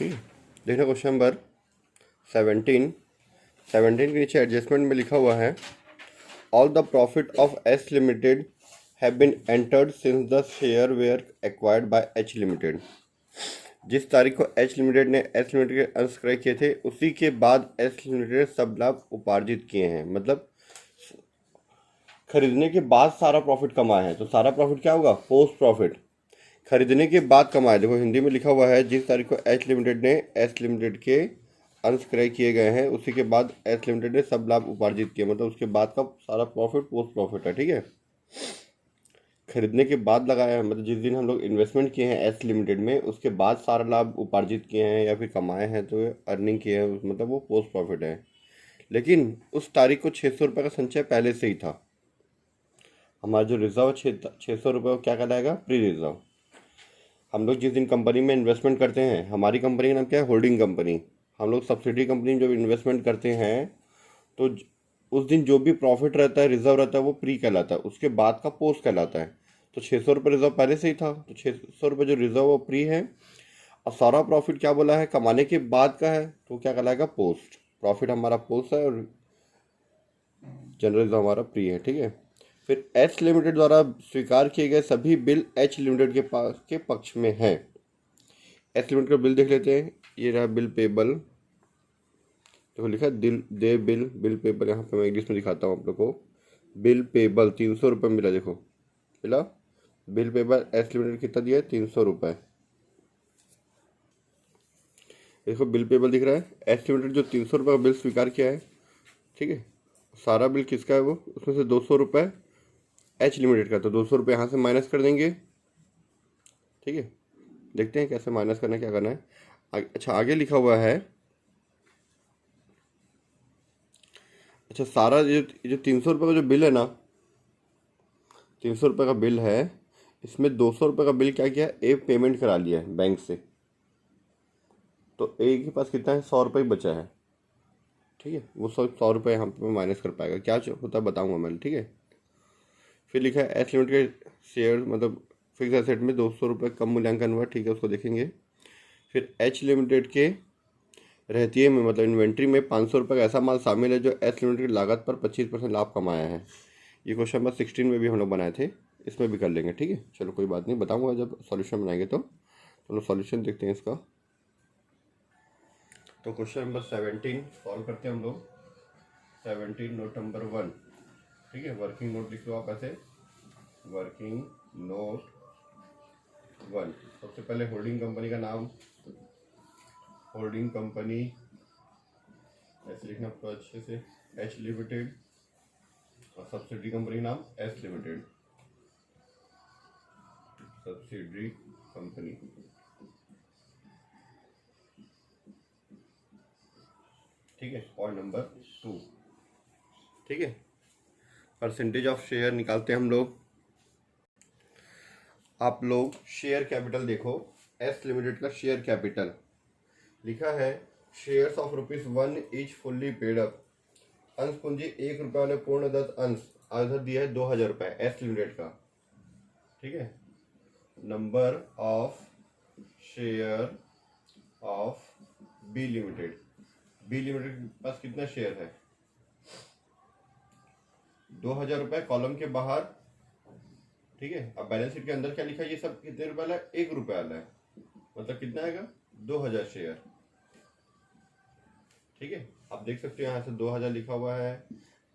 ठीक है। देखना क्वेश्चन नंबर 17 के नीचे एडजस्टमेंट में लिखा हुआ है, all the profit of S limited have been entered since the share were acquired by H limited. जिस तारीख को एच लिमिटेड ने एस लिमिटेड के अंश क्रय किए थे उसी के बाद एस लिमिटेड सब लाभ उपार्जित किए हैं, मतलब खरीदने के बाद सारा प्रॉफिट कमाए हैं। तो सारा प्रॉफिट क्या होगा? पोस्ट प्रॉफिट, खरीदने के बाद कमाए। देखो हिंदी में लिखा हुआ है, जिस तारीख को एच लिमिटेड ने एस लिमिटेड के अंश क्रय किए गए हैं उसी के बाद एस लिमिटेड ने सब लाभ उपार्जित किए, मतलब उसके बाद का सारा प्रॉफिट पोस्ट प्रॉफिट है। ठीक है, खरीदने के बाद लगाया है, मतलब जिस दिन हम लोग इन्वेस्टमेंट किए हैं एस लिमिटेड में उसके बाद सारा लाभ उपार्जित किए हैं या फिर कमाए हैं तो अर्निंग किए हैं, मतलब वो पोस्ट प्रॉफिट है। लेकिन उस तारीख को 600 रुपये का संचय पहले से ही था। हमारा जो रिजर्व 600 रुपये क्या कहलाएगा? Pre reserve. हम लोग जिस दिन कंपनी में इन्वेस्टमेंट करते हैं, हमारी कंपनी का नाम क्या है? Holding company. हम लोग सब्सिडी कंपनी में जब इन्वेस्टमेंट करते हैं तो उस दिन जो भी प्रॉफिट रहता है, रिजर्व रहता है, वो प्री कहलाता है, उसके बाद का पोस्ट कहलाता है। तो 600 रुपये रिजर्व पहले से ही था, तो 600 रुपये जो रिजर्व वो प्री है, और सारा प्रॉफिट क्या बोला है? कमाने के बाद का है, तो क्या कहलाएगा? Post profit. हमारा पोस्ट है और जनरल रिजर्व हमारा प्री है। ठीक है, फिर एच लिमिटेड द्वारा स्वीकार किए गए सभी बिल एच लिमिटेड के पक्ष में है। एच लिमिटेड का बिल देख लेते हैं। ये रहा बिल पेबल, देखो लिखा है दे बिल पेबल। यहाँ पे मैं इंग्लिश में दिखाता हूँ आप लोग को। बिल पेबल 300 रुपये मिला, देखो मिला। बिल पेबल एच लिमिटेड कितना दिया है? 300 रुपये। देखो बिल पेबल दिख रहा है, एच लिमिटेड जो 300 रुपये का बिल स्वीकार किया है। ठीक है, सारा बिल किसका है? वो उसमें से 200 रुपये एच लिमिटेड का, तो 200 रुपये यहाँ से माइनस कर देंगे। ठीक है, देखते हैं कैसे माइनस करना है, क्या करना है। अच्छा, आगे लिखा हुआ है, अच्छा सारा ये जो 300 रुपये का जो बिल है ना, 300 रुपये का बिल है, इसमें 200 रुपये का बिल क्या किया है? ए पेमेंट करा लिया है बैंक से, तो ए के पास कितना है? 100 रुपये बचा है। ठीक है, वो 100 रुपये यहाँ पे माइनस कर पाएगा, क्या होता है बताऊंगा मैं। ठीक है, फिर लिखा है एच लिमिटेड के शेयर, मतलब फिक्स एसेट में 200 रुपये कम मूल्यांकन हुआ। ठीक है, उसको देखेंगे। फिर एच लिमिटेड के रहतिये में, मतलब इन्वेंट्री में 500 रुपये का ऐसा माल शामिल है जो एच लिमिटेड की लागत पर 25% लाभ कमाया है। ये क्वेश्चन नंबर 16 में भी हम लोग बनाए थे, इसमें भी कर लेंगे। ठीक है, चलो कोई बात नहीं, बताऊंगा जब सॉल्यूशन बनाएंगे। तो चलो सॉल्यूशन देखते हैं इसका। तो क्वेश्चन नंबर 17 सॉल्व करते हैं हम लोग। 17 नोट नंबर 1। ठीक है, वर्किंग नोट लिख लो आप ऐसे, वर्किंग नोट 1। सबसे पहले होल्डिंग कंपनी का नाम, होल्डिंग कंपनी ऐसे लिखना पूरा अच्छे से, एच लिमिटेड, और सब्सिडरी कंपनी का नाम एस लिमिटेड, सब्सिडरी कंपनी। ठीक है, पॉइंट नंबर 2। ठीक है, परसेंटेज ऑफ शेयर निकालते हैं हम लोग। आप लोग शेयर कैपिटल देखो, एस लिमिटेड का शेयर कैपिटल लिखा है, shares of ₹1 is fully paid up. अंश पूंजी 1 रुपये वाले पूर्णदत्त अंश आधा दिया है 2000 रुपये एस लिमिटेड का। ठीक है, number of share of B limited, B limited के पास कितना शेयर है? 2000 रुपये कॉलम के बाहर। ठीक है, अब बैलेंस शीट के अंदर क्या लिखा है? ये सब कितने रुपए वाला है? 1 रुपये वाला है, मतलब कितना आएगा? 2000 शेयर। ठीक है, आप देख सकते हो यहाँ से 2000 लिखा हुआ है,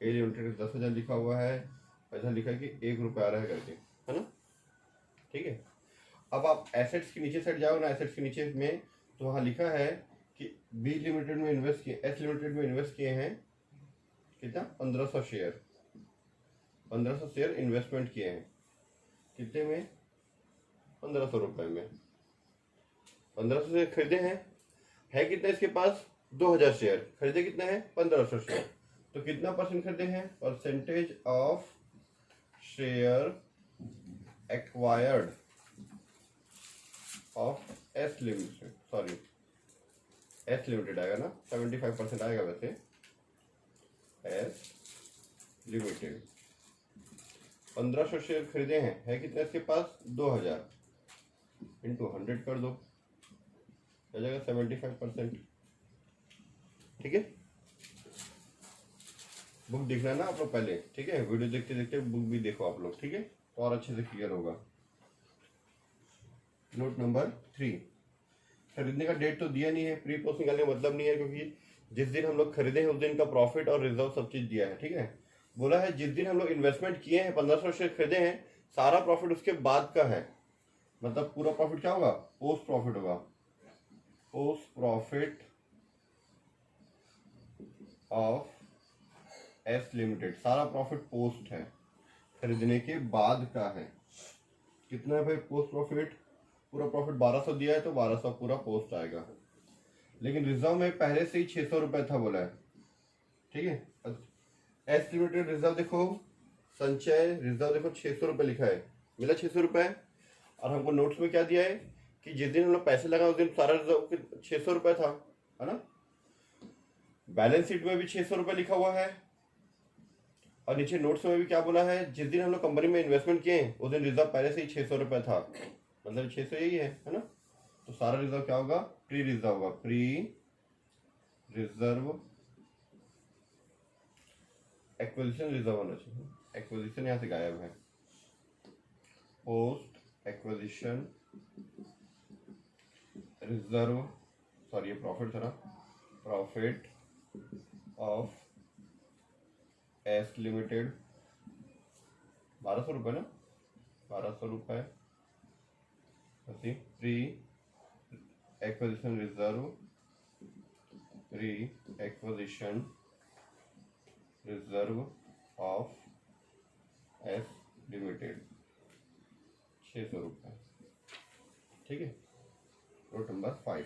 ए लिमिटेड 10,000 लिखा हुआ है, ऐसा लिखा है कि 1 रुपये आ रहा है करके, है ना। ठीक है, अब आप एसेट्स के नीचे साइड जाओ ना, एसेट्स के नीचे में तो वहाँ लिखा है कि बी लिमिटेड में इन्वेस्ट किए, एस लिमिटेड में इन्वेस्ट किए हैं कितना? 1500 शेयर, 1500 शेयर इन्वेस्टमेंट किए हैं। कितने में? 1500 रुपये में। 1500 शेयर खरीदे हैं, है कितना इसके पास? 2000 शेयर खरीदे, कितना है? 1500 शेयर। तो कितना परसेंट खरीदे हैं? Percentage of share acquired of S limited, sorry S limited आएगा ना, 75% आएगा वैसे, एस लिमिटेड। 1500 शेयर खरीदे हैं, है कितना इसके पास? 2000 इंटू 100 कर दो, हो जाएगा 75%। ठीक है, बुक देखना ना आप लोग पहले, ठीक है, वीडियो देखते देखते बुक भी देखो आप लोग, ठीक है, तो और अच्छे से क्लियर होगा। नोट नंबर 3, खरीदने का डेट तो दिया नहीं है, प्री पोस्ट निकालने का मतलब नहीं है, क्योंकि जिस दिन हम लोग खरीदे हैं उस दिन का प्रॉफिट और रिजर्व सब चीज दिया है। ठीक है, बोला है जिस दिन हम लोग इन्वेस्टमेंट किए हैं 1500 शेयर खरीदे हैं, सारा प्रॉफिट उसके बाद का है, मतलब पूरा प्रॉफिट क्या होगा, पोस्ट प्रॉफिट होगा। Post profit of S limited, सारा प्रॉफिट पोस्ट है, खरीदने के बाद का है। कितना है भाई पोस्ट प्रॉफिट, पूरा प्रॉफिट 1200 दिया है तो 1200 पूरा पोस्ट आएगा, लेकिन रिजर्व में पहले से ही 600 रुपए था बोला है। ठीक है, एस लिमिटेड रिजर्व देखो, संचय रिजर्व देखो 600 रुपए लिखा है, मिला 600 रुपए, और हमको नोट्स में क्या दिया है कि जिस दिन हम लोग पैसे लगा उस दिन सारा रिजर्व 600 रुपए था, है ना। बैलेंस शीट में भी 600 रुपए लिखा हुआ है, और नीचे नोट्स में भी क्या बोला है, जिस दिन हम लोग कंपनी में इन्वेस्टमेंट किए उस दिन रिजर्व पहले से ही 600 रुपए था, मतलब 600 यही है ना। तो सारा रिजर्व क्या होगा, प्री रिजर्व होगा, प्री रिजर्व एक्विजिशन रिजर्व होना चाहिए, एक्विजिशन यहां से गायब है। पोस्ट एक्विजिशन रिजर्व, सॉरी ये प्रॉफिट था ना, प्रॉफिट ऑफ एस लिमिटेड 1200 रुपये ना, 1200 रुपये, pre acquisition reserve, pre acquisition reserve of S limited 600 रुपये। ठीक है, नोट नंबर 5।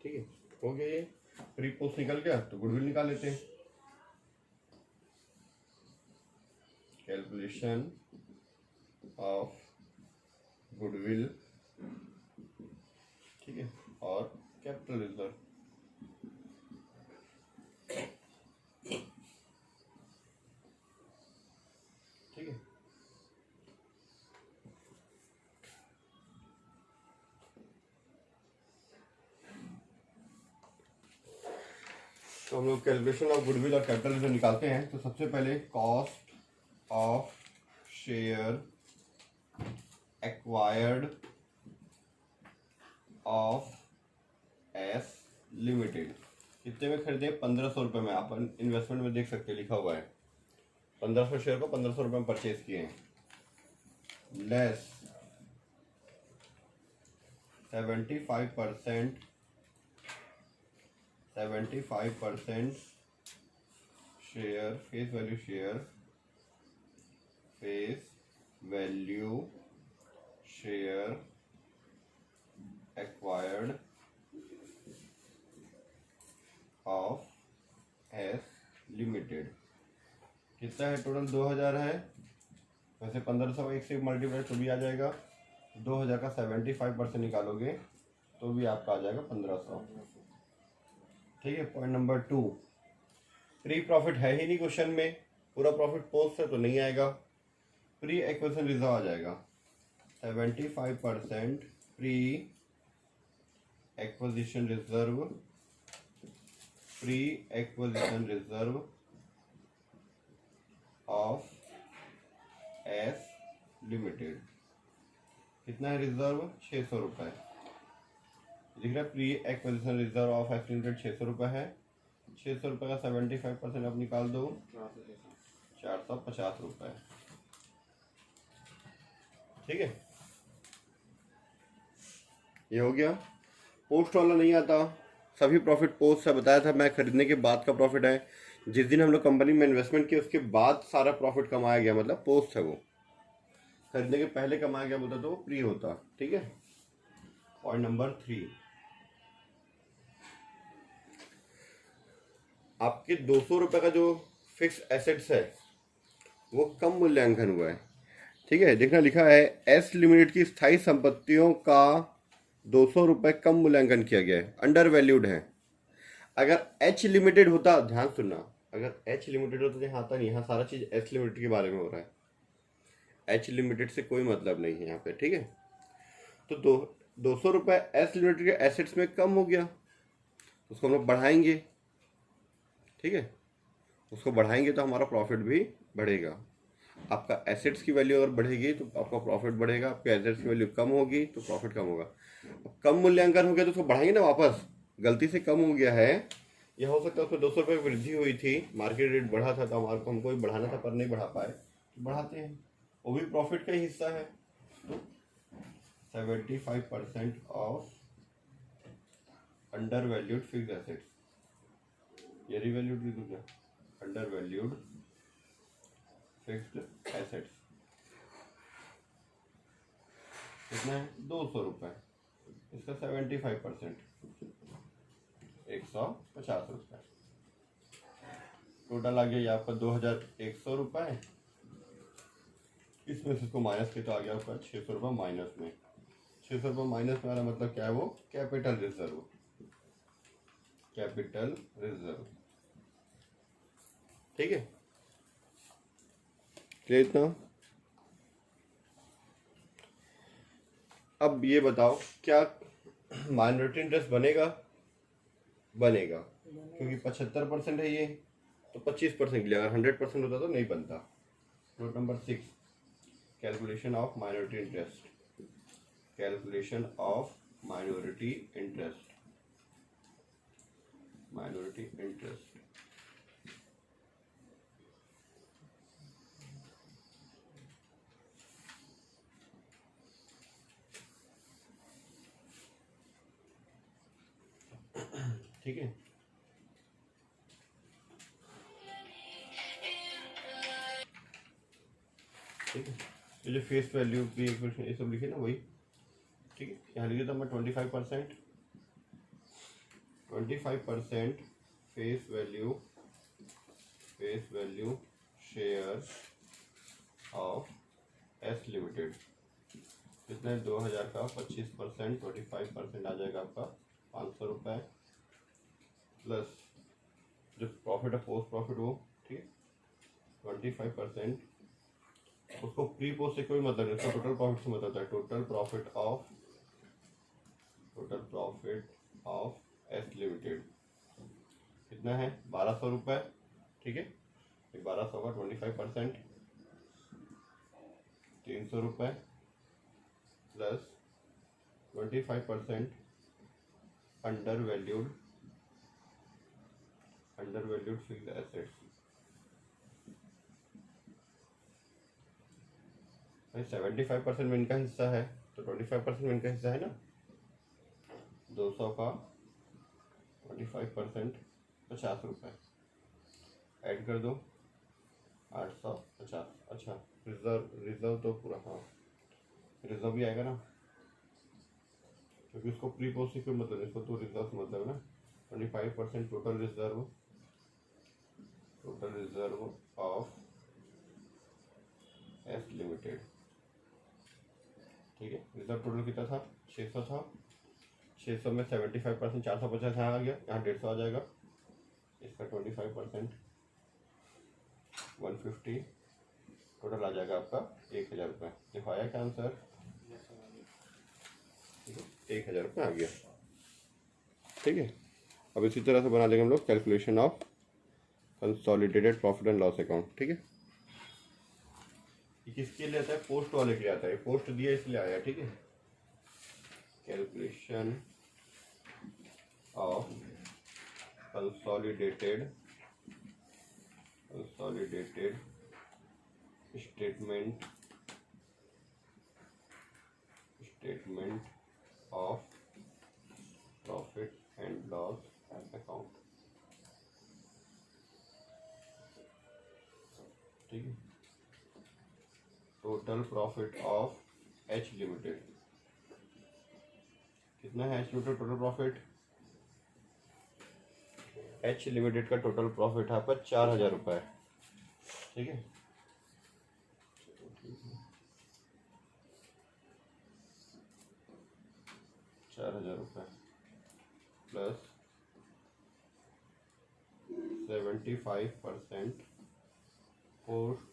ठीक है, हो गया ये, प्री पोस्ट निकल गया तो गुडविल निकाल लेते हैं। कैलकुलेशन ऑफ गुडविल, ठीक है, और कैपिटल रिजर्व। ठीक है, तो हम लोग कैलकुलेशन ऑफ गुडविल और कैपिटल रिजर्व निकालते हैं। तो सबसे पहले cost of share acquired of S limited, कितने में खरीदे, 1500 रुपये में। आप इन्वेस्टमेंट में देख सकते हैं लिखा हुआ है 1500 शेयर को 1500 रुपये में परचेज किए हैं, less 75% share, face value share, face value share acquired of S limited, कितना है टोटल, 2000 है, वैसे 1500 एक से मल्टीप्लाई तो भी आ जाएगा, 2000 का 75% निकालोगे तो भी आपका आ जाएगा 1500। ठीक है, पॉइंट नंबर 2, प्री प्रॉफिट है ही नहीं क्वेश्चन में, पूरा प्रॉफिट पोस्ट है तो नहीं आएगा, प्री एक्विजिशन रिजर्व आ जाएगा, 75% pre acquisition reserve, pre acquisition reserve of S limited, कितना है रिजर्व, 600 रुपये दिख रहा है, pre acquisition reserve of S limited 600 रुपये है, 600 रुपये का 75% आप निकाल दो, 450 रुपये। ठीक है, ये हो गया। पोस्ट वाला नहीं आता, सभी प्रॉफिट पोस्ट से बताया था मैं, खरीदने के बाद का प्रॉफिट है, जिस दिन हम लोग कंपनी में इन्वेस्टमेंट किए उसके बाद सारा प्रॉफिट कमाया गया, मतलब पोस्ट है वो, खरीदने के पहले कमाया गया होता तो वो प्री होता। ठीक है, पॉइंट नंबर 3, आपके 200 रुपये का जो फिक्स एसेट्स है वो कम मूल्यांकन हुआ है। ठीक है, देखना लिखा है एस लिमिटेड की स्थायी संपत्तियों का 200 रुपये कम मूल्यांकन किया गया है, अंडर वैल्यूड है। अगर एच लिमिटेड होता, ध्यान सुनना, अगर एच लिमिटेड होता तो यहाँ आता नहीं, यहाँ सारा चीज़ एच लिमिटेड के बारे में हो रहा है, एच लिमिटेड से कोई मतलब नहीं है यहाँ पे, ठीक है। तो 200 रुपये एच लिमिटेड के एसेट्स में कम हो गया, तो उसको हम लोग बढ़ाएंगे, ठीक है। उसको बढ़ाएंगे तो हमारा प्रॉफिट भी बढ़ेगा। आपका एसेट्स की वैल्यू अगर बढ़ेगी तो आपका प्रॉफिट बढ़ेगा, आपके एसेट्स की वैल्यू कम होगी तो प्रॉफिट कम होगा। कम मूल्यांकन हो गया तो उसको बढ़ाएंगे ना वापस, गलती से कम हो गया है, यह हो सकता है उसमें 200 रुपये वृद्धि हुई थी, मार्केट रेट बढ़ा था तो हमारे को हमको भी बढ़ाना था पर नहीं बढ़ा पाए, तो बढ़ाते हैं, वो भी प्रॉफिट का ही हिस्सा है। तो 75% of under valued fix assets, ये रिवैल्यूड भी दूंगा, अंडर वैल्यूड फिक्स्ड एसेट्स कितना है 200 रुपये, इसका 75% 150 रुपये, टोटल आ गया ये आपका 2100 रुपये। इसमें से इसको माइनस किया तो आ गया आपका 600 रुपये माइनस में। 600 रुपये माइनस में आ रहा मतलब क्या है, वो कैपिटल रिजर्व, कैपिटल रिजर्व, ठीक है। क्लियर इतना। अब ये बताओ क्या माइनॉरिटी इंटरेस्ट बनेगा? बनेगा, क्योंकि 75% है ये, तो 25% के लिए, अगर 100% होता तो नहीं बनता। Note number 6, calculation of minority interest, calculation of minority interest, minority interest. ठीक है, ठीक है। ये जो फेस वैल्यू भी ये सब लिखे ना वही, ठीक है। यहाँ लिखे था मैं 25% face value share of S limited, कितना है 2000 का 25%, 25% आ जाएगा आपका 500 रुपये, प्लस जो प्रॉफिट है पोस्ट प्रॉफिट वो, ठीक है 25%, उसको प्री पोस्ट से कोई मतलब नहीं, उसको टोटल प्रॉफिट से मतलब है, total profit of S limited कितना है 1200 रुपये, ठीक है। 1200 का 25% 300 रुपये, plus 25% under valued fixed assets, 75% में इनका हिस्सा है तो 25% में इनका हिस्सा है ना, 200 का 25% 50 रुपये, ऐड कर दो 850। अच्छा रिजर्व तो पूरा, हाँ रिजर्व भी आएगा ना, क्योंकि उसको प्री पोस्ट से कोई मतलब नहीं, इसको तो रिजर्व से मतलब है ना। 25% total reserve of S limited, ठीक है। रिजर्व टोटल कितना था 600 था, 600 में 75% 450 यहाँ आ गया, यहाँ 150 आ जाएगा, इसका 25% 150, टोटल आ जाएगा आपका 1000 रुपये। देखो आया क्या आंसर, 1000 रुपये आ गया, ठीक है। अब इसी तरह से बना लेंगे हम लोग calculation of consolidated profit and loss account, ठीक है। किसके लिए आता है, पोस्ट वाले के लिए आता है, पोस्ट दिया इसलिए आया, ठीक है। Calculation of consolidated statement of profit and loss account, ठीक है। Total profit of H limited कितना है, H limited total profit, H limited का टोटल प्रॉफिट है आपका 4000 रुपये, ठीक है। 4000 रुपये plus 75% post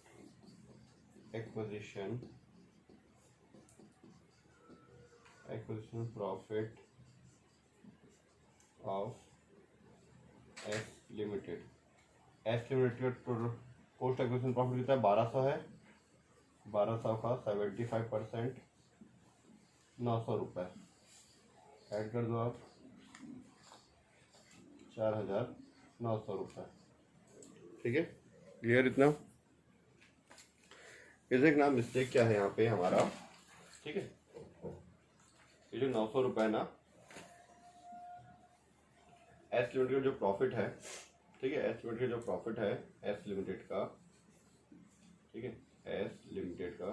acquisition profit of S limited. S limited post acquisition profit कितना है? 1200 है। 1200 का 75% 900 रुपये ऐड कर दो आप, 4900 रुपये। ठीक है, क्लियर इतना? इसे एक नाम मिस्टेक क्या है यहाँ पे हमारा, ठीक है, ये जो 900 रुपये ना एस लिमिटेड का जो प्रॉफिट है, ठीक है, एस लिमिटेड का जो प्रॉफिट है एस लिमिटेड का, ठीक है, एस लिमिटेड का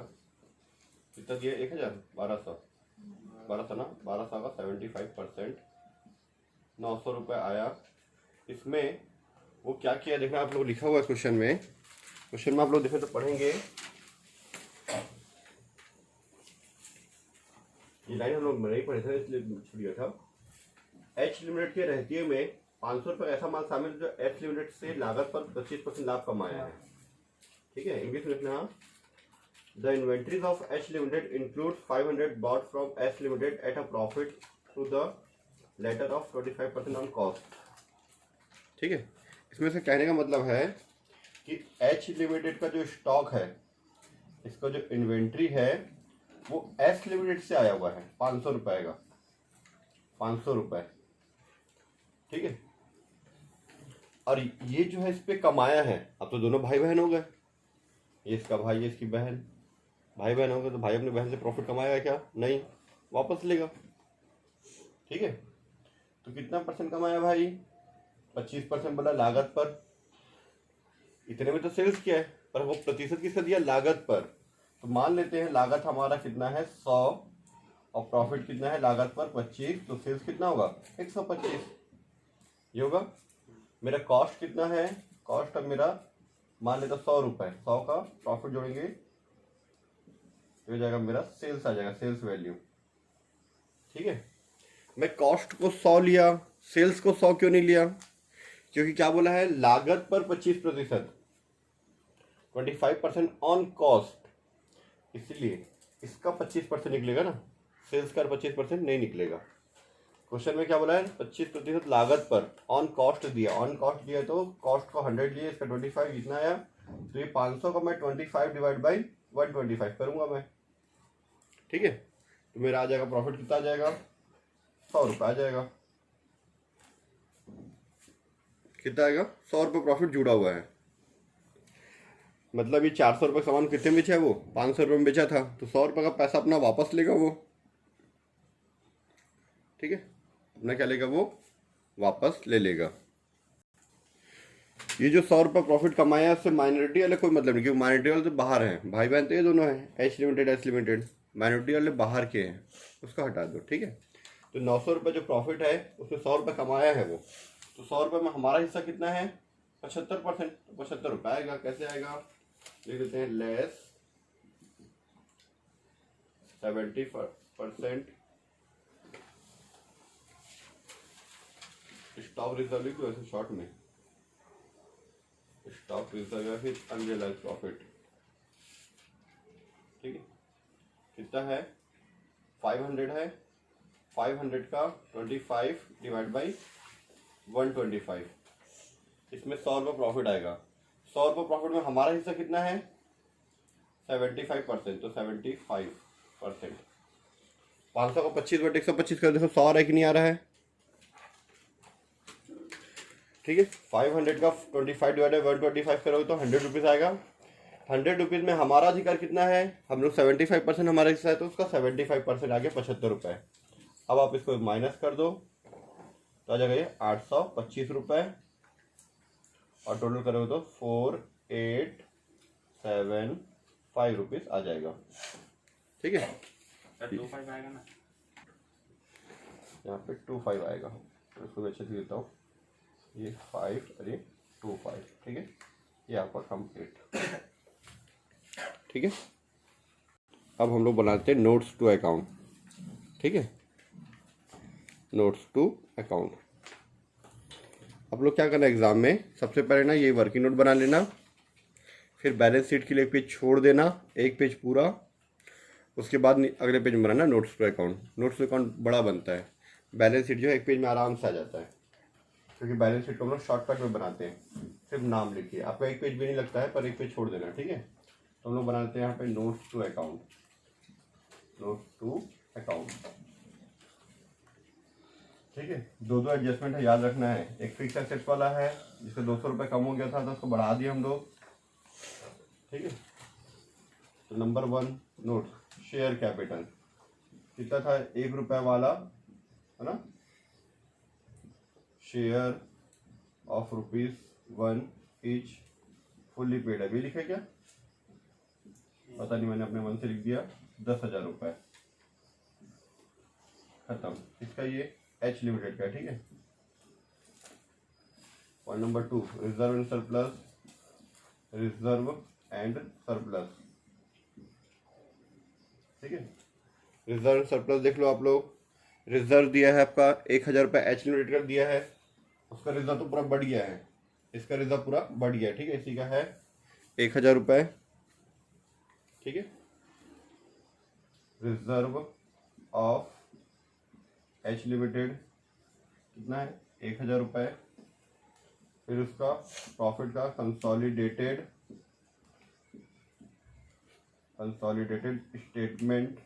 कितना दिया? 1000 1200 ना, 1200 का 75% 900 रुपये आया। इसमें वो क्या किया देखना, आप लोग लिखा हुआ है क्वेश्चन में आप लोग देखें तो पढ़ेंगे, ये लाइन हम लोग नहीं पढ़े थे इसलिए छूट गया था। एच लिमिटेड के रहतिये में 500 रुपये ऐसा माल शामिल जो एच लिमिटेड से लागत पर 25% लाभ कमाया है। ठीक है, इंग्लिश में लिखना, the inventories of H limited include 500 bought from H limited at a profit to the latter of 25% on cost. ठीक है, इसमें से कहने का मतलब है कि एच लिमिटेड का जो स्टॉक है, इसका जो इन्वेंट्री है वो एस लिमिटेड से आया हुआ है 500 रुपये का, 500 रुपये। ठीक है, और ये जो है इस पे कमाया है, अब तो दोनों भाई बहन हो गए, ये इसका भाई ये इसकी बहन, भाई बहन हो गए, तो भाई अपनी बहन से प्रॉफिट कमाएगा क्या? नहीं, वापस लेगा। ठीक है, तो कितना परसेंट कमाया भाई? 25% बोला लागत पर। इतने में तो सेल्स किया है, पर वो प्रतिशत किसका दिया? लागत पर। तो मान लेते हैं लागत हमारा कितना है? 100 और प्रॉफिट कितना है लागत पर? 25, तो सेल्स कितना होगा? 125। ये होगा। मेरा कॉस्ट कितना है? कॉस्ट अब मेरा मान लेता 100 रुपये, 100 का प्रॉफिट जोड़ेंगे तो हो जाएगा मेरा सेल्स, आ जाएगा सेल्स वैल्यू। ठीक है, मैं कॉस्ट को 100 लिया, सेल्स को 100 क्यों नहीं लिया? क्योंकि क्या बोला है? लागत पर 25%, 25% ऑन कॉस्ट, इसलिए इसका 25% निकलेगा ना, सेल्स का 25% नहीं निकलेगा। क्वेश्चन में क्या बोला है? 25% लागत पर, ऑन कॉस्ट दिया, ऑन कॉस्ट दिया तो कॉस्ट को 100 लिए, इसका 25 कितना आया? तो ये 500 का मैं 25 डिवाइड बाई 125 करूंगा मैं। ठीक है, तो मेरा आ जाएगा प्रॉफिट कितना आ जाएगा? 100 रुपये आ जाएगा। कितना आएगा? 100 रुपये प्रॉफिट जुड़ा हुआ है। मतलब ये 400 रुपये सामान कितने बेचा है? वो 500 रुपये में बेचा था, तो 100 रुपये का पैसा अपना वापस लेगा वो। ठीक है, अपना क्या लेगा? वो वापस ले लेगा। ये जो 100 रुपये प्रॉफिट कमाया है उससे माइनॉरिटी वाले कोई मतलब नहीं, क्योंकि माइनॉरिटी वाले तो बाहर हैं, भाई बहन तो ये दोनों हैं, H limited S limited. Minority वाले बाहर के हैं, उसका हटा दो। ठीक है, तो 900 रुपये जो प्रॉफिट है उसमें 100 रुपये कमाया है वो, तो 100 रुपये में हमारा हिस्सा कितना है? 75%, 75 रुपये आएगा। कैसे आएगा? लिख देते हैं लेस 70% स्टॉक रिजर्व लिख दो ऐसे शॉर्ट में, स्टॉक रिजर्व या फिर अनरियलाइज प्रॉफिट। ठीक है, कितना है? 500 है, 500 का 25 डिवाइड बाई 125, इसमें 100 रुपये प्रॉफिट आएगा। 100 रुपये प्रॉफिट में हमारा हिस्सा कितना है? 75%, तो 75%। 500 का 25 बटे 125 कर देखो 100 आ रहा है कि नहीं आ रहा है? ठीक है, 500 का 25 डिवाइड बाई 125 करोगे तो 100 रुपीज़ आएगा। 100 रुपीज़ में हमारा अधिकार कितना है? हम लोग 75% हमारा हिस्सा है, तो उसका 75% आ गया 75 रुपये। अब आप इसको माइनस कर दो तो आ जाएगा ये 825 रुपये, और टोटल करोगे तो 4875 रुपीज़ आ जाएगा। ठीक है, 25 आएगा ना, यहाँ पे 25 आएगा, तो इसको अच्छे से देता हूँ, ये 5 और ये 25। ठीक है, ये आपका कंप्लीट। ठीक है, अब हम लोग बनाते हैं नोट्स टू अकाउंट। ठीक है, नोट्स टू अकाउंट। आप लोग क्या करना है एग्जाम में, सबसे पहले ना ये वर्किंग नोट बना लेना, फिर बैलेंस शीट के लिए एक पेज छोड़ देना, एक पेज पूरा, उसके बाद अगले पेज में बनाना notes to account. Notes to account बड़ा बनता है, बैलेंस शीट जो है एक पेज में आराम से आ जाता है, क्योंकि बैलेंस शीट को हम लोग शॉर्टकट में बनाते हैं। सिर्फ नाम लिखिए, आपका एक पेज भी नहीं लगता है, पर एक पेज छोड़ देना, ठीक है। तो हम लोग बनाते हैं यहाँ पे notes to account, notes to account, ठीक है। दो एडजस्टमेंट है, याद रखना है। एक फिक्स एसेट्स वाला है जिससे 200 रुपये कम हो गया था तो उसको बढ़ा दिया हम लोग, ठीक है। तो नंबर 1 नोट शेयर कैपिटल कितना था, 1 रुपये वाला है ना, share of ₹1 each fully paid. अभी लिखे क्या पता नहीं, मैंने अपने मन से लिख दिया, 10,000 रुपये, खत्म। इसका ये एच लिमिटेड का, ठीक है। Point number 2 reserve and surplus, reserve and surplus, ठीक है। रिजर्व एंड सरप्लस देख लो आप लोग, रिजर्व दिया है आपका 1,000 रुपये, एच लिमिटेड का दिया है, उसका रिजर्व तो पूरा बढ़ गया है, इसका रिजर्व पूरा बढ़ गया है, ठीक है। इसी का है 1,000 रुपये, ठीक है। रिजर्व ऑफ एच लिमिटेड कितना है, 1,000 रुपये। फिर उसका प्रॉफिट का consolidated statement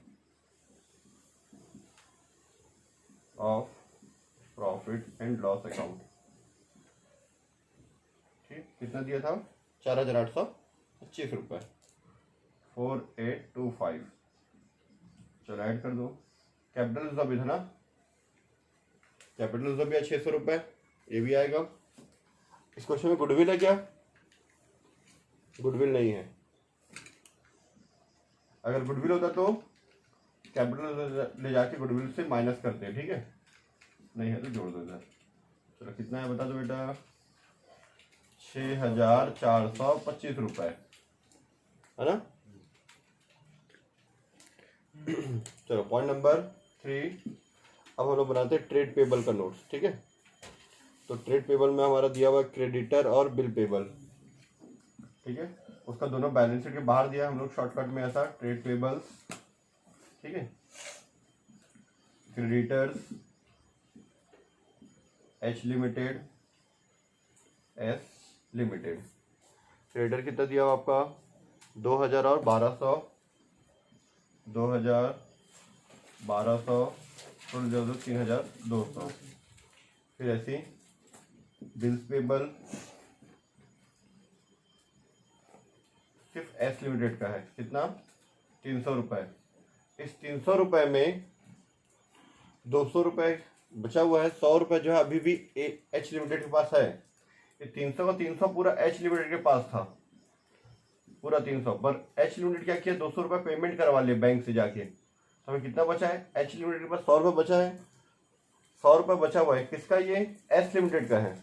of profit and loss account, ठीक, कितना दिया था, 4,825 रुपये, 4825। चलो ऐड कर दो। कैपिटल रिजर्व भी था ना, कैपिटल रिजर्व भी है 600 रुपये, ये भी आएगा। इस क्वेश्चन में गुडविल है क्या, गुडविल नहीं है। अगर गुडविल होता तो कैपिटल ले जाके गुडविल से माइनस करते हैं, ठीक है। नहीं है तो जोड़ दो इधर। चलो कितना है बता दो बेटा, 6,425 रुपये, है ना। चलो पॉइंट नंबर 3, अब हम लोग बनाते हैं ट्रेड पेबल का नोट्स, ठीक है। तो ट्रेड पेबल में हमारा दिया हुआ क्रेडिटर और बिल पेबल, ठीक है। उसका दोनों बैलेंस शीट के बाहर दिया हम लोग शॉर्टकट में ऐसा, ट्रेड पेबल्स, ठीक है। Creditors H limited, S limited. Creditor कितना दिया हुआ आपका 2,000 और 1,200, 2,000 1,200 थोड़ी ज़्यादा 3,200। फिर ऐसी बिल्स पेबल सिर्फ एस लिमिटेड का है, कितना 300 रुपये। इस 300 रुपये में 200 रुपये बचा हुआ है, 100 रुपये जो है अभी भी एच लिमिटेड के पास है। ये 300 का 300 पूरा एच लिमिटेड के पास था, पूरा 300, पर एच लिमिटेड क्या किया, 200 रुपये पेमेंट करवा लिया बैंक से जाके। तो हमें कितना बचा है, एच लिमिटेड के पास 100 रुपये बचा है, 100 रुपये बचा हुआ है, किसका, ये एस लिमिटेड का है।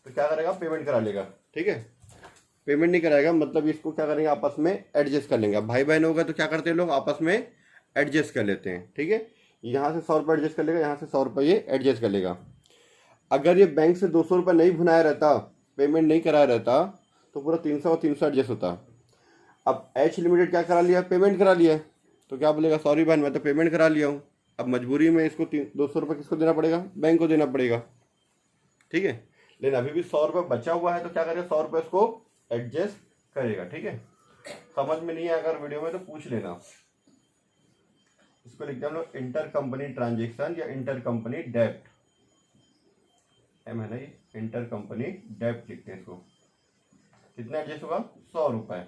तो क्या करेगा, पेमेंट करा लेगा, ठीक है। पेमेंट नहीं कराएगा मतलब इसको क्या करेंगे, आपस में एडजस्ट कर लेंगे। भाई बहन होगा तो क्या करते हैं लोग, आपस में एडजस्ट कर लेते हैं, ठीक है। यहाँ से 100 रुपये एडजस्ट कर लेगा, यहाँ से 100 रुपये ये एडजस्ट कर लेगा। अगर ये बैंक से 200 रुपये नहीं भुनाया रहता, पेमेंट नहीं कराया रहता, तो पूरा 300 और 300 एडजस्ट होता। अब एच लिमिटेड क्या करा लिया, पेमेंट करा लिया, तो क्या बोलेगा, सॉरी बहन मैं तो पेमेंट करा लिया हूँ, अब मजबूरी में इसको 200 रुपये किसको देना पड़ेगा, बैंक को देना पड़ेगा, ठीक है। लेकिन अभी भी 100 रुपये बचा हुआ है, तो क्या करेगा, 100 रुपये इसको एडजस्ट करेगा, ठीक है। समझ में नहीं है अगर वीडियो में तो पूछ लेना। इसको लिखते हैं हम लोग इंटर कंपनी ट्रांजेक्शन या इंटर कंपनी डेप्ट, एम है ना ये, इंटर कंपनी डेप्ट लिखते हैं इसको। कितना एडजस्ट होगा, 100 रुपये,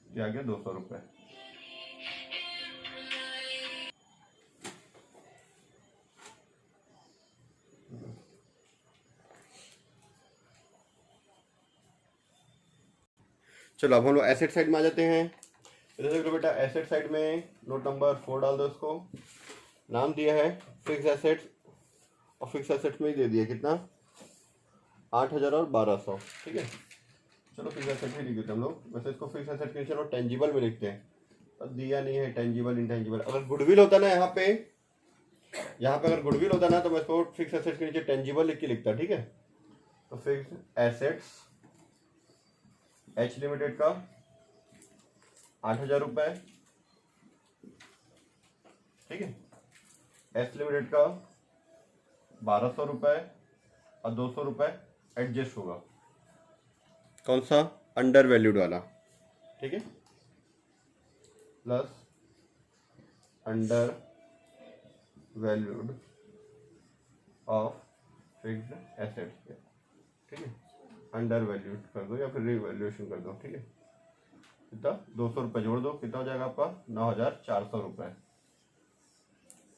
क्या आ गया 200 रुपये। चलो अब हम लोग एसेट साइड में आ जाते हैं। इधर देख लो बेटा, एसेट साइड में नोट नंबर 4 डाल दो, इसको नाम दिया है फिक्स एसेट्स, और फिक्स एसेट्स में ही दे दिया कितना, 8,000 और 1,200, ठीक है। चलो फिक्स एसेट ही लिख देते हम लोग। वैसे इसको फिक्स एसेट के नीचे लोग टेंजिबल में लिखते हैं, अब दिया नहीं है टेंजिबल इंटेंजिबल। अगर गुडविल होता ना यहाँ पे अगर गुडविल होता ना तो मैं इसको फिक्स एसेट के नीचे टेंजिबल लिख के लिखता, ठीक है। तो फिक्स एसेट्स एच लिमिटेड का 8,000 रुपये, ठीक है। एस लिमिटेड का 1,200 रुपये और 200 रुपये एडजस्ट होगा, कौन सा, अंडर वैल्यूड वाला, ठीक है, plus under valued of fixed assets, ठीक है, अंडर वैल्यूड कर दो या फिर रिवैल्यूएशन कर दो, ठीक है। कितना, 200 रुपये जोड़ दो, कितना हो जाएगा आपका 9,400 रुपये,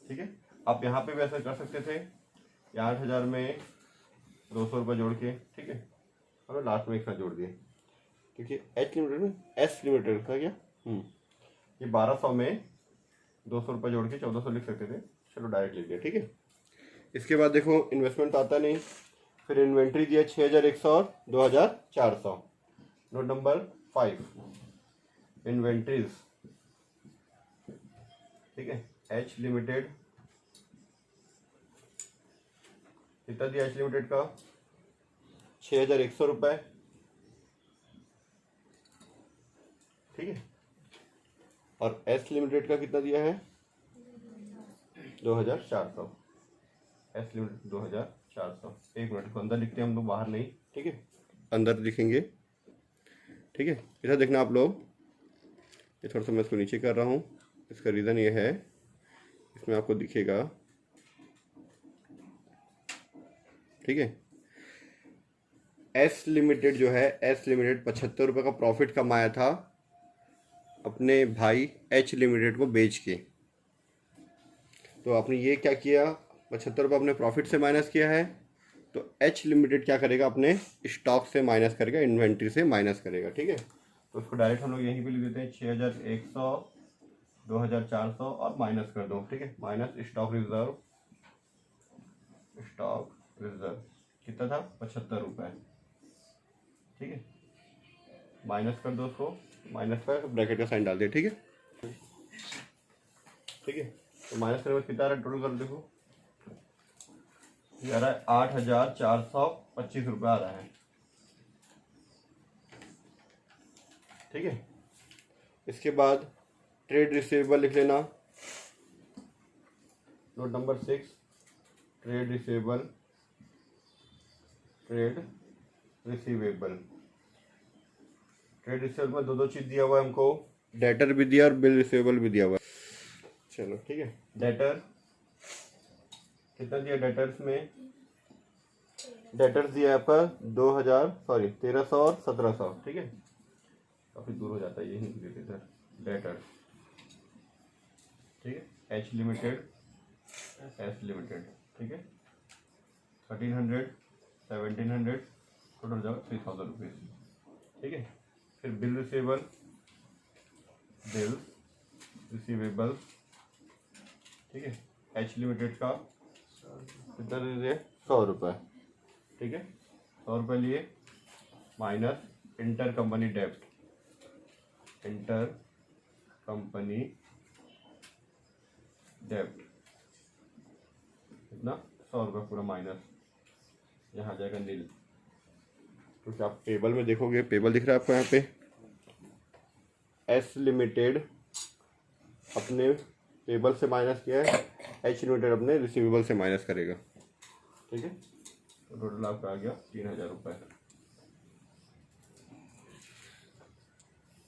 ठीक है। आप यहाँ पे भी ऐसा कर सकते थे, या 8,000 में 200 रुपये जोड़ के, ठीक है, और लास्ट में एक साथ जोड़ दिए, क्योंकि एच लिमिटेड में एस लिमिटेड था क्या, ये 1,200 में 200 रुपये जोड़ के 1,400 लिख सकते थे, चलो डायरेक्ट लिख दिया, ठीक है। इसके बाद देखो इन्वेस्टमेंट आता नहीं, फिर इन्वेंट्री दिया 6,100 और 2,400। नोट नंबर 5, इन्वेंट्रीज, ठीक है, एच लिमिटेड, कितना दिया एच लिमिटेड का 6,100 रुपये, ठीक है, और एस लिमिटेड का कितना दिया है 2,400, एस लिमिटेड 2,400। एक मिनट को अंदर लिखते हैं हम लोग, बाहर नहीं, ठीक है, अंदर लिखेंगे, ठीक है। इधर देखना आप लोग, ये थोड़ा सा मैं इसको नीचे कर रहा हूँ, इसका रीज़न ये है, इसमें आपको दिखेगा, ठीक है। एस लिमिटेड जो है, एस लिमिटेड 75 रुपये का प्रॉफिट कमाया था अपने भाई एच लिमिटेड को बेच के। तो आपने ये क्या किया, 75 रुपये अपने प्रॉफिट से माइनस किया है, तो एच लिमिटेड क्या करेगा, अपने स्टॉक से माइनस करेगा, इन्वेंट्री से माइनस करेगा, ठीक है। तो उसको डायरेक्ट हम लोग यहीं पे लिख देते हैं, 6,100, 2,400 और माइनस कर दो, ठीक है, minus stock reserve, stock reserve कितना था 75 रुपये, ठीक है, माइनस कर दो उसको, माइनस का ब्रैकेट का साइन डाल दिया, ठीक है, ठीक है। तो माइनस करने में कितना आ रहा है टोटल, कर देखो, ये आ रहा है 8,425 रुपये आ रहा है, ठीक है। इसके बाद ट्रेड रिसीवेबल लिख लेना, note number 6, trade receivable, trade receivable, trade receivable में दो चीज दिया हुआ है हमको, डेटर भी दिया और बिल रिसीवेबल भी दिया हुआ है, चलो ठीक है। डेटर कितना दिया, डेटर्स में डेटर्स दिया है आपका 1300 और 1,700, ठीक है, काफी दूर हो जाता है ये इधर, डेटर्स, ठीक है, एच लिमिटेड, एस लिमिटेड, ठीक है, 1,300, 1,700, टोटल हो जाएगा 3,000 रुपीज़, ठीक है। फिर बिल रिसीवेबल, बिल रिसीवेबल, ठीक है, एच लिमिटेड का कितना दे दिए 100 रुपये, ठीक है, 100 रुपये लिए, माइनस इंटर कंपनी डेब्ट, इंटर कंपनी डेब्ट कितना 100 रुपये पूरा माइनस, यहाँ जाएगा नील, क्योंकि आप पेबल में देखोगे, पेबल दिख रहा है आपको यहाँ पे, एस लिमिटेड अपने पेबल से माइनस किया है, एच लिमिटेड अपने रिसीवेबल से माइनस करेगा, ठीक है। तो टोटल आपका आ गया 3,000 रुपये,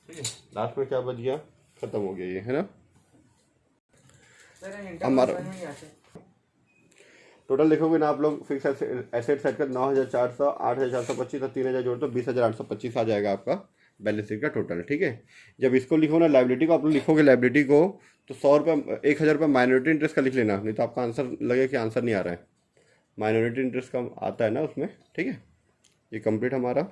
ठीक है। लास्ट में क्या बच गया, खत्म हो गया ये, है ना। हमारा टोटल देखोगे ना आप लोग, फिक्स एसेट सेट कर 9,400, 8,425 और 3,000 जोड़ तो 20,825 आ जाएगा आपका बैलेंस शीट का टोटल, ठीक है। जब इसको लिखो ना, लाइबिलिटी को आप लोग लिखोगे, लाइबिलिटी को तो 100 रुपये, 1,000 रुपये माइनॉरिटी इंटरेस्ट का लिख लेना, नहीं तो आपका आंसर लगे कि आंसर नहीं आ रहा है, माइनॉरिटी इंटरेस्ट का आता है ना उसमें, ठीक है। ये कंप्लीट हमारा